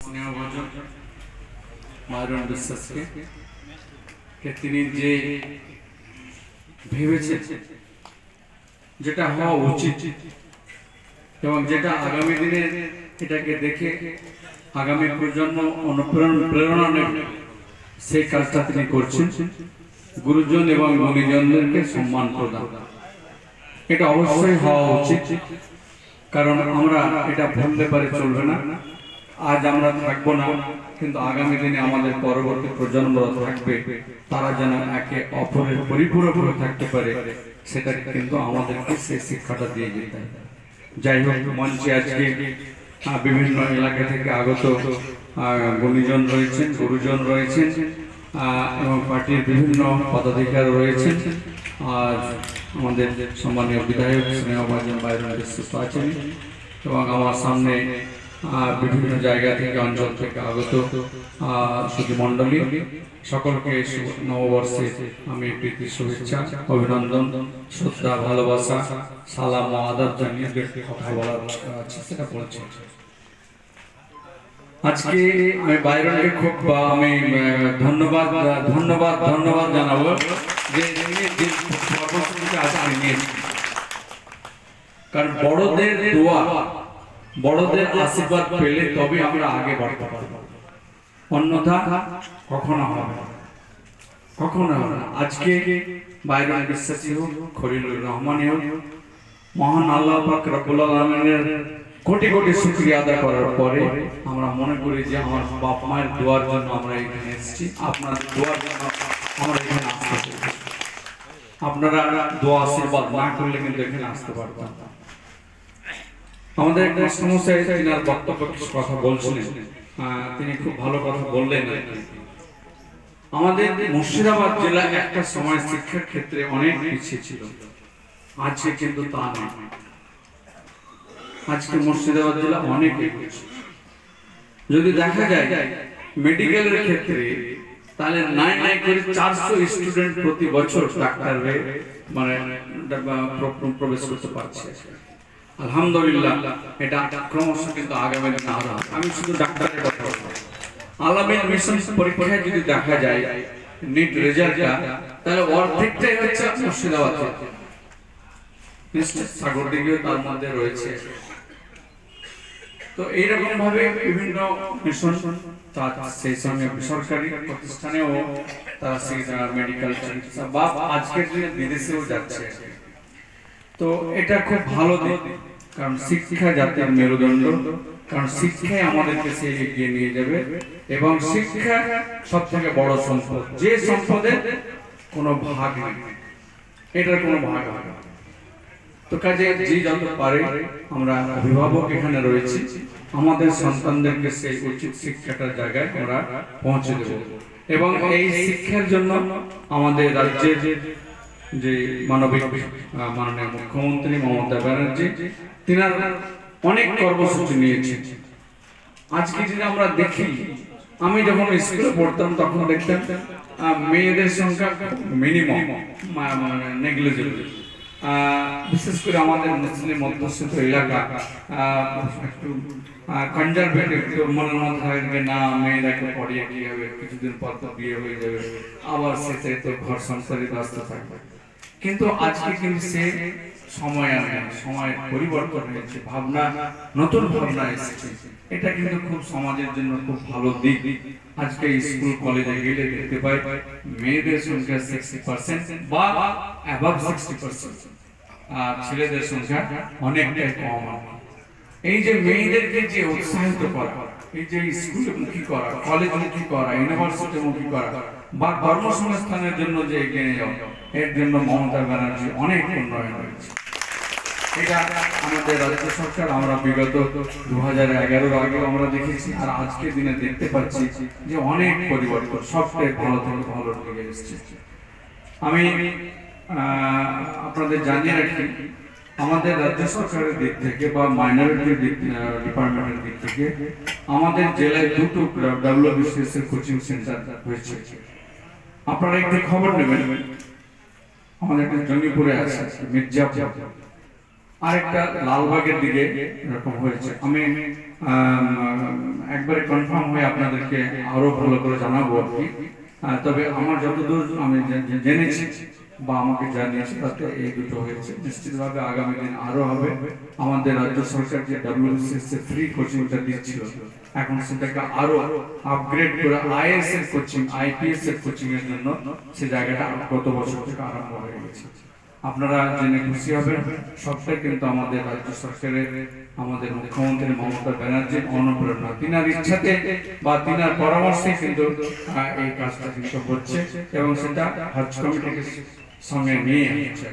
স্নেহভাজন মাইরন বিশ্বাসকে তিনি যে ভেবেছেন যেটা হওয়া উচিত এবং যেটা আগামী দিনে এটাকে দেখে আগামী প্রজন্ম অনুপ্রেরণা নেবে সেই কাজটা তিনি করছেন। গুরুজন এবং গুণীজনদেরকে সম্মান প্রদান এটা অবশ্যই হওয়া উচিত, কারণ আমরা এটা ভুলতে পারি চলবে না। আজ আমরা থাকবো না, কিন্তু আগামী দিনে আমাদের পরবর্তী প্রজন্মরা থাকবে, তারা যেন একে অপরের পরিপূরক হয়ে থাকতে পারে, সেটা কিন্তু আমাদেরকে সেই শিক্ষাটা দিয়ে যেতে হবে। যাই হোক, মঞ্চে আজকে বিভিন্ন এলাকা থেকে আগত গুণীজন রয়েছেন, গুরুজন রয়েছেন এবং পার্টির বিভিন্ন পদাধিকারী রয়েছেন। আর আমাদের সম্মানীয় বিধায়ক স্নেহভাজন মাইরন বিশ্বাস আছেন এবং আমার সামনে বিভিন্ন জায়গা থেকে অঞ্চল থেকে আগত সুধীমণ্ডলী সকলকে নববর্ষে আমি প্রীতি শুভেচ্ছা, অভিনন্দন, শ্রদ্ধা, ভালোবাসা, সালাম ও আদাব জানিয়ে কথা বলার আছে সেটা বলছি। আজকে আমি বাইরনকে খুব আমি ধন্যবাদ জানাবো যে কারণ বড়দের দোয়া, বড়দের আশীর্বাদ পেলে তবে আমরা আগে বাড়তে পারব, অন্যথা কখনো হবে না। আজকে বাইরন বিশ্বাসী হোক, খলিলুর রহমানী হোক, মহান আল্লাহ পাক রব্বুল আলামিনের কোটি কোটি শুকরিয়া আদায় করার পরে আমরা মনে করি যে আমার বাপ মায়ের দোয়ার জন্য আমরা এখানে এসেছি, আপনাদের দোয়ার জন্য আমরা এখানে আসতে পেরেছি। আপনারা দোয়া আশীর্বাদ না করলে কিন্তু এখানে আসতে পারবেন না। আমাদের একটা সমস্যায় তিনার বক্তব্য কিছু কথা বলছিলেন, তিনি খুব ভালো কথা বললেন। আমাদের মুর্শিদাবাদ জেলা একটা সময় শিক্ষার ক্ষেত্রে অনেক পিছিয়ে ছিল, আজকে কিন্তু তা নয়। আজকে মুর্শিদাবাদ জেলা অনেক এগিয়েছে। যদি দেখা যায় মেডিকেলের ক্ষেত্রে, তাহলে নাই করে 400 স্টুডেন্ট প্রতি বছর ডাক্তার হয়ে মানে প্রবেশ করতে পারছে। আলহামদুলিল্লাহ, এটা ক্রমশ কিন্তু আগামী দিনে আরো। আমি শুধু ডাক্তারের কথা বলবো, আলামিন মিশন পরীক্ষায় যদি দেখা যায় নিট রেজাল্টটা, তাহলে অর্ধেকটাই হচ্ছে মুর্শিদাবাদ। সাগরদিঘিও তার মধ্যে রয়েছে। তো এইরকম ভাবে বিভিন্ন মিশন, সেই সঙ্গে বেসরকারি প্রতিষ্ঠানেও তারা সেই মেডিকেল চিকিৎসা বা আজকের দিনে বিদেশেও যাচ্ছে। তো এটা খুব ভালো দিক, কারণ শিক্ষা জাতির মেরুদণ্ড, কারণ শিক্ষাই আমাদেরকে সেই এগিয়ে নিয়ে যাবে এবং শিক্ষা সব থেকে বড় সম্পদ, যে সম্পদের কোনো ভাগ নেই, এটার কোনো ভাগ হয় না। তো কাজে যে যত পারে আমরা অভিভাবক এখানে রয়েছি, আমাদের সন্তানদেরকে সেই উচিত শিক্ষাটার জায়গায় আমরা পৌঁছে দেব এবং এই শিক্ষার জন্য আমাদের রাজ্যের যে মাননীয় মুখ্যমন্ত্রী মমতা ব্যানার্জি, তিনার অনেক কর্মসূচি নিয়েছেন। আজকে যদি আমরা দেখি, আমি যখন স্কুলে পড়তাম তখন দেখতাম মেয়েদের সংখ্যা মিনিমাম, নেগলিজেবল। বিশেষ করে আমাদের মুসলিম অধ্যুষিত এলাকা একটু কনজারভেটিভ, মনের মধ্যে থাকে না মেয়েরাকে পড়িয়ে কি হবে, কিছুদিন পর তো বিয়ে হয়ে যাবে, আবার সেটা তো ঘর সংসারে ব্যস্ত থাকবে। কিন্তু আজকে কিন্তু সে সময় আর নেই, সময়ের পরিবর্তন হয়েছে, ভাবনা নতুন ভাবনা এসেছে। এটা কিন্তু খুব সমাজের জন্য খুব ভালো দিক। আজকে স্কুল কলেজে গেলে দেখতে পাই মেয়েদের সংখ্যা 60% বা অ্যাবাভ 60%, আর ছেলেদের সংখ্যা অনেকটাই কম। এই যে মেয়েদেরকে যে উৎসাহিত করা, এই যে স্কুলে মুখী করা, কলেজ মুখী করা, ইউনিভার্সিটি মুখী করা বা কর্মসংস্থানের জন্য যে এগিয়ে যাওয়া, এর জন্য মমতা ব্যানার্জি অনেক উন্নয়ন হয়েছে। এটা আমাদের রাজ্য সরকার, আমরা বিগত 2011 আগে আমরা দেখেছি, আর আজকের দিনে দেখতে পাচ্ছি যে অনেক পরিবর্তন, সবটাই ভালো থেকে ভালো দিকে এসেছে। আমি আপনাদের জানিয়ে রাখি, আমাদের রাজ্য সরকারের দিক থেকে বা মাইনরিটি ডিপার্টমেন্টের দিক থেকে আমাদের জেলায় 2টো WBCS এর কোচিং সেন্টার হয়েছে। আপনারা একটু খবর নেবেন, আমাদের একটা জঙ্গিপুরে আছে মির্জাপুর, আরেকটা লালবাগের দিকে এরকম হয়েছে। আমি একবারে কনফার্ম হয়ে আপনাদেরকে আরো ভালো করে জানাবো আর কি। তবে আমার যতদূর আমি জেনেছি বা আমাকে জানিয়েছে তাতে এই দুটো হয়েছে। নিশ্চিতভাবে আগামী দিন আরো হবে। আমাদের রাজ্য সরকার যে WBCS ফ্রি কোচিংটা দিচ্ছিল, এখন সেটাকে আরো আপগ্রেড করে IAS এর কোচিং, IPS এর কোচিং এর জন্য সে জায়গাটা গত বছর থেকে আরম্ভ হয়ে গেছে। আপনারা জেনে খুশি হবেন, সবটাই কিন্তু আমাদের রাজ্য সরকারের, আমাদের মুখ্যমন্ত্রী মমতা ব্যানার্জির অনুপ্রেরণা, তিনার ইচ্ছাতে বা তিনার পরামর্শে কিন্তু এই কাজটা কিন্তু হচ্ছে এবং সেটা হজ কমিটিকে সঙ্গে নিয়ে হচ্ছে।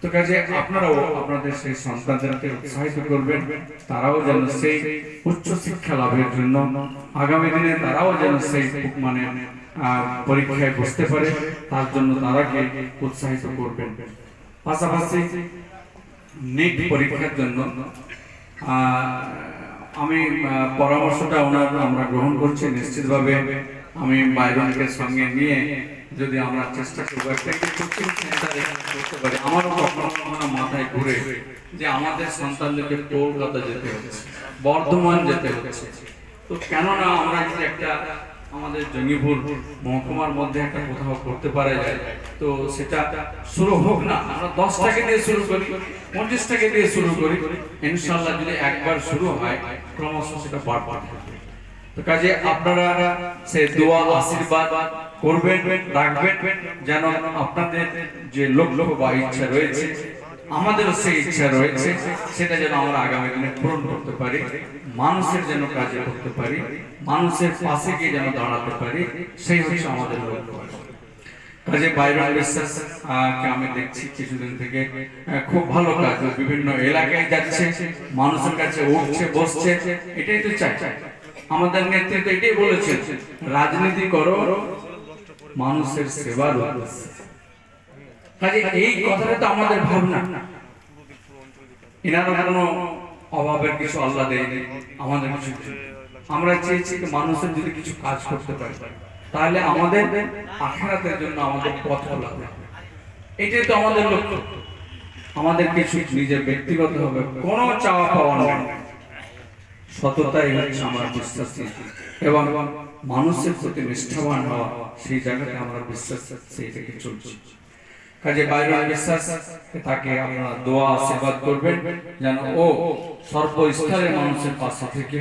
তো কাজে আপনারাও আপনাদের সেই সন্তানদেরকে উৎসাহিত করবেন, তারাও যেন সেই উচ্চ শিক্ষা লাভের জন্য আগামী দিনে তারাও যেন সেই মানে পরীক্ষায় বসতে পারে, তার জন্য তারাকে উৎসাহিত করবেন। পাশাপাশি নিট পরীক্ষার জন্য আমি পরামর্শটা আমরা গ্রহণ করছি। নিশ্চিতভাবে আমি বাইরনকে সঙ্গে নিয়ে যদি আমরা চেষ্টা করবো একটা কোচিং সেন্টার করতে পারি। আমারও কখনো কখনো মাথায় ঘুরে যে আমাদের সন্তানদেরকে কলকাতা যেতে হচ্ছে, বর্ধমান যেতে হচ্ছে, তো কেননা আমরা যদি একটা আমাদের জঙ্গিপুর মহকুমার মধ্যে একটা কোথাও করতে পারা যায়, তো সেটা শুরু হোক না, আমরা 10 টাকা দিয়ে শুরু করি, 25 টাকা দিয়ে শুরু করি, ইনশাআল্লাহ যদি একবার শুরু হয় ক্রমশ সেটা বাড়বে। তো কাজে আপনারা সেই দোয়া আশীর্বাদ করবেন, রাখবেন, যেন আপনাদের যে লক্ষ্য বা ইচ্ছা রয়েছে, আমাদেরও সেই ইচ্ছা রয়েছে, সেটা যেন আমরা আগামী দিনে পূরণ করতে পারি, মানুষের যেন কাজে করতে পারি, মানুষের পাশে গিয়ে যেন দাঁড়াতে পারি, সেই হচ্ছে আমাদের লক্ষ্য। কাজে বাইরন বিশ্বাস কে আমি দেখছি কিছুদিন থেকে খুব ভালো কাজ, বিভিন্ন এলাকায় যাচ্ছে, মানুষের কাছে উঠছে বসছে, এটাই তো চাই। আমাদের নেতৃত্ব এটাই বলেছে, রাজনীতি করো মানুষের সেবার উদ্দেশ্যে। কাজে এই কথাটা তো আমাদের ভাবনা, এনারা কোনো অভাবের কিছু আল্লাহ দেয়নি আমাদের কিছু। আমরা চেয়েছি যে মানুষের যদি কিছু কাজ করতে পারি তাহলে আমাদের আখিরাতের জন্য আমাদের পথ খোলা হবে। এটাই তো আমাদের লক্ষ্য। আমাদের কিছু নিজের ব্যক্তিগত হবে কোনো চাওয়া পাওয়া নেই, সততাই হচ্ছে আমার বিশ্বাস এবং মানুষের প্রতি নিষ্ঠাবান হওয়া, সেই জায়গাতে আমরা বিশ্বাস সেই থেকে চলছি। কাজে বাইরন বিশ্বাস তাকে আপনারা দোয়া আশীর্বাদ করবেন যেন ও সর্বস্তরে মানুষের পাশে থেকে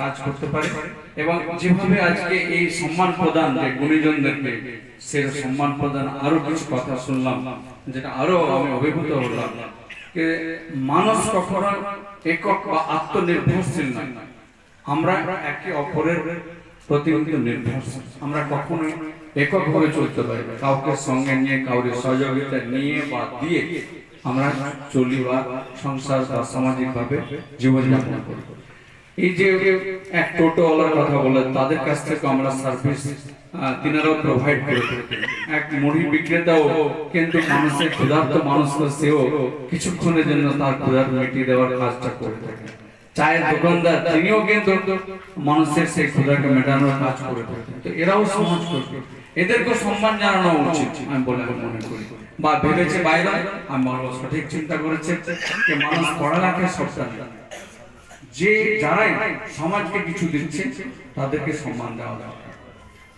কাজ করতে পারে এবং যেভাবে আজকে এই সম্মান প্রদান যে গুণীজনদেরকে, সেই সম্মান প্রদান আরো কিছু কথা শুনলাম যেটা আরো আমি অভিভূত হলাম যে মানুষ কখনো একক বা আত্মনির্ভরশীল নয়, আমরা একে অপরের প্রতি নির্ভরশীল। আমরা কখনোই এককভাবে চলতে পারি, কাউকে সঙ্গে নিয়ে, কাউকে সহযোগিতা নিয়ে বা দিয়ে আমরা চলি বা সংসার বা সামাজিক ভাবে জীবনযাপন করি। এই যে এক টোটোওয়ালার কথা বলে, তাদের কাছ থেকে আমরা সার্ভিস তিনারাও প্রোভাইড করে থাকেন। এক মুড়ি বিক্রেতাও কিন্তু মানুষের ক্ষুধার্ত মানুষকে সেও কিছুক্ষণের জন্য তার ক্ষুধা মিটিয়ে দেওয়ার কাজটা করে থাকেন। চায়ের দোকানদার তিনিও কিন্তু মানুষের সেই ক্ষুধাকে মেটানোর কাজ করে থাকেন। তো এরাও সমাজ করবে, এদেরকে সম্মান জানানো উচিত আমি বলে মনে করি। বা ভেবেছে বাইরে, আমি বলবো সঠিক চিন্তা করেছে যে মানুষ পড়ালেখায় সবটা যে যারাই সমাজকে কিছু দিচ্ছে তাদেরকে সম্মান দেওয়া দরকার।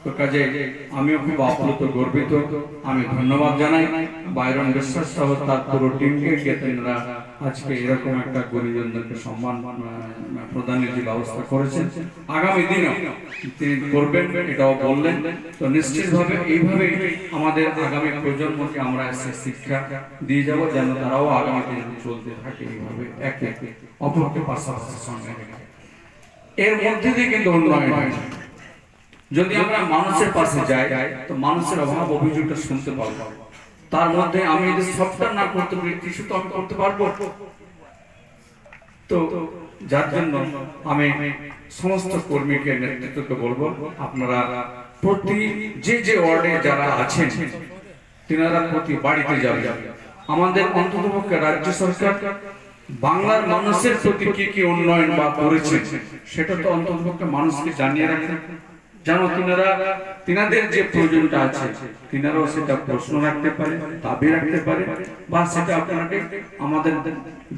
তো কাজে আমিও খুব আপ্লুত, গর্বিত। আমি ধন্যবাদ জানাই বাইরন বিশ্বাস সহ তার পুরো টিমকে, যারা আজকে এরকম একটা গুণীজনদেরকে সম্মান প্রদানের যে ব্যবস্থা করেছেন, আগামী দিনেও তিনি করবেন এটাও বললেন। তো নিশ্চিতভাবে এইভাবে আমাদের আগামী প্রজন্মকে আমরা শিক্ষা দিয়ে যাব যেন তারাও আগামী দিনে চলতে থাকে এইভাবে একে অপরকে পাশাপাশি সঙ্গে রেখে। এর মধ্যে দিয়ে কিন্তু উন্নয়ন হয়। যদি আমরা মানুষের পাশে যাই তো মানুষের অভাব অভিযোগটা শুনতে পারবো, তার মধ্যে আমি যদি সবটা না করতে পারি কিছু তো আমি করতে পারবো। তো যার জন্য আমি সমস্ত কর্মীকে, নেতৃত্বকে বলবো আপনারা প্রতি যে ওয়ার্ডে যারা আছেন তিনারা প্রতি বাড়িতে যাবেন। আমাদের অন্ততপক্ষে রাজ্য সরকার বাংলার মানুষের প্রতি কি কি উন্নয়ন বা করেছে সেটা তো অন্ততপক্ষে মানুষকে জানিয়ে রাখেন। যেন তিনাদের যে প্রয়োজনটা আছে তিনারাও সেটা প্রশ্ন রাখতে পারে, দাবি রাখতে পারে, বা সেটা আপনাকে আমাদের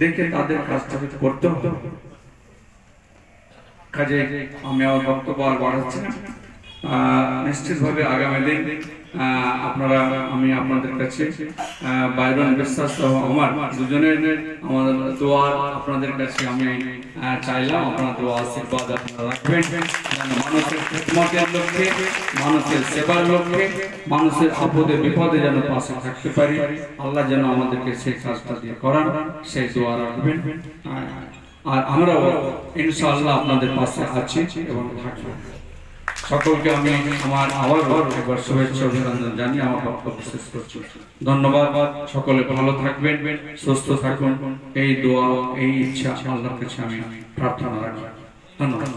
দেখে তাদের কাজটা করতে হবে। কাজে আমি আমার বক্তব্য আর বাড়াচ্ছি না। নিশ্চিতভাবে আগামী দিন আপনারা, আমি আপনাদের কাছে বাইরন বিশ্বাস সহ আমার দুজনের আমাদের দোয়া আপনাদের কাছে আমি চাইলাম। আপনারা দোয়া আশীর্বাদ আপনারা রাখবেন, মানুষের খিদমতের লক্ষ্যে, মানুষের সেবার লক্ষ্যে, মানুষের আপদে বিপদে যেন পাশে থাকতে পারি। আল্লাহ যেন আমাদেরকে সেই কাজটা দিয়ে করান, সেই দোয়া রাখবেন। আর আমরাও ইনশাআল্লাহ আপনাদের পাশে আছি এবং থাকবো। সকলকে আমি আমার আবার একবার শুভেচ্ছা অভিনন্দন জানিয়ে আমার বক্তব্য শেষ করছি। ধন্যবাদ। সকলে ভালো থাকবেন, সুস্থ থাকুন, এই দোয়া এই ইচ্ছা আল্লাহর কাছে আমি প্রার্থনা রাখি। ধন্যবাদ।